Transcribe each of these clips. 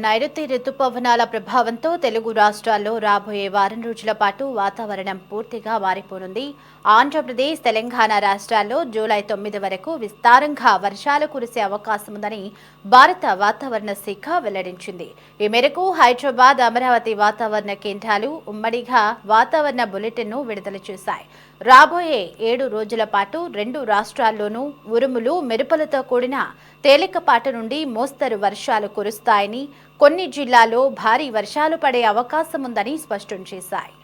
నైరుతి రుతుపవనాల ప్రభావంతో తెలుగు రాష్ట్రాల్లో రాబోయే వారం రోజుల పాటు వాతావరణం పూర్తిగా మారిపోనుంది. ఆంధ్రప్రదేశ్, తెలంగాణ రాష్ట్రాల్లో జూలై 9 వరకు విస్తారంగా వర్షాలు కురిసే అవకాశం ఉందని భారత వాతావరణ శాఖ వెల్లడించింది. ఈ మేరకు హైదరాబాద్, అమరావతి వాతావరణ కేంద్రాలు ఉమ్మడిగా వాతావరణ బులెటిన్ను విడుదల చేశాయి. రాబోయే 7 రోజుల పాటు రెండు రాష్ట్రాల్లోనూ ఉరుములు, మెరుపులతో కూడిన తేలికపాటి నుండి మోస్తరు వర్షాలు కురుస్తాయని, కొన్ని జిల్లాల్లో భారీ వర్షాలు పడే అవకాశం ఉందని స్పష్టం చేశాయి.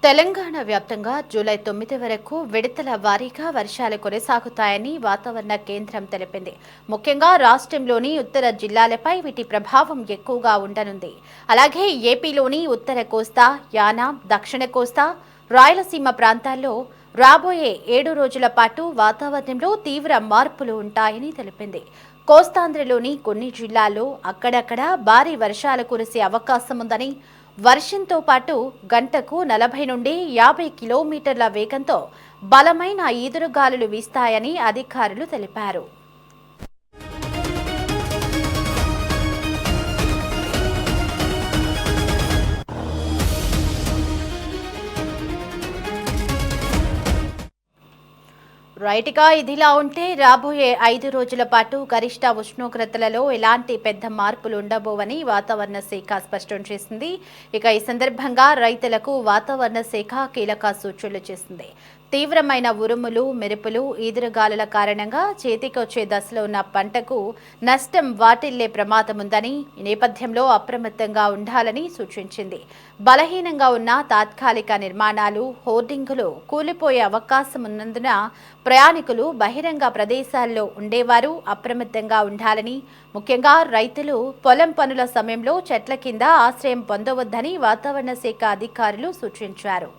తెలంగాణ వ్యాప్తంగా జూలై 9 వరకు విడతల వారీగా వర్షాలు కొనసాగుతాయని వాతావరణ కేంద్రం తెలిపింది. ముఖ్యంగా రాష్ట్రంలోని ఉత్తర జిల్లాలపై వీటి ప్రభావం ఎక్కువగా ఉండనుంది. అలాగే ఏపీలోని ఉత్తర కోస్తా, యానాం, దక్షిణ కోస్తా, రాయలసీమ ప్రాంతాల్లో రాబోయే 7 రోజుల పాటు వాతావరణంలో తీవ్ర మార్పులు ఉంటాయని తెలిపింది. కోస్తాంధ్రలోని కొన్ని జిల్లాల్లో అక్కడక్కడ భారీ వర్షాలు కురిసే అవకాశం ఉందని, వర్షంతో పాటు గంటకు 40 నుండి 50 కిలోమీటర్ల వేగంతో బలమైన ఈదురుగాలులు వీస్తాయని అధికారులు తెలిపారు. ఇదిలా ఉంటే రాబోయే 5 రోజుల పాటు గరిష్ట ఉష్ణోగ్రతలలో ఎలాంటి పెద్ద మార్పులు ఉండబోవని వాతావరణ శాఖ స్పష్టం చేసింది. ఈ సందర్భంగా రైతులకు వాతావరణ శాఖ కీలక సూచనలు చేసింది. తీవ్రమైన ఉరుములు, మెరుపులు, ఈదురుగాలుల కారణంగా చేతికొచ్చే దశలో ఉన్న పంటకు నష్టం వాటిల్లే ప్రమాదం ఉందని, ఈ నేపథ్యంలో అప్రమత్తంగా ఉండాలని సూచించింది. బలహీనంగా ఉన్న తాత్కాలిక నిర్మాణాలు, హోర్డింగులు కూలిపోయే అవకాశం ఉన్నందున ప్రయాణికులు బహిరంగ ప్రదేశాల్లో ఉండేవారు అప్రమత్తంగా ఉండాలని, ముఖ్యంగా రైతులు పొలం పనుల సమయంలో చెట్ల కింద ఆశ్రయం పొందవద్దని వాతావరణ శాఖ అధికారులు సూచించారు.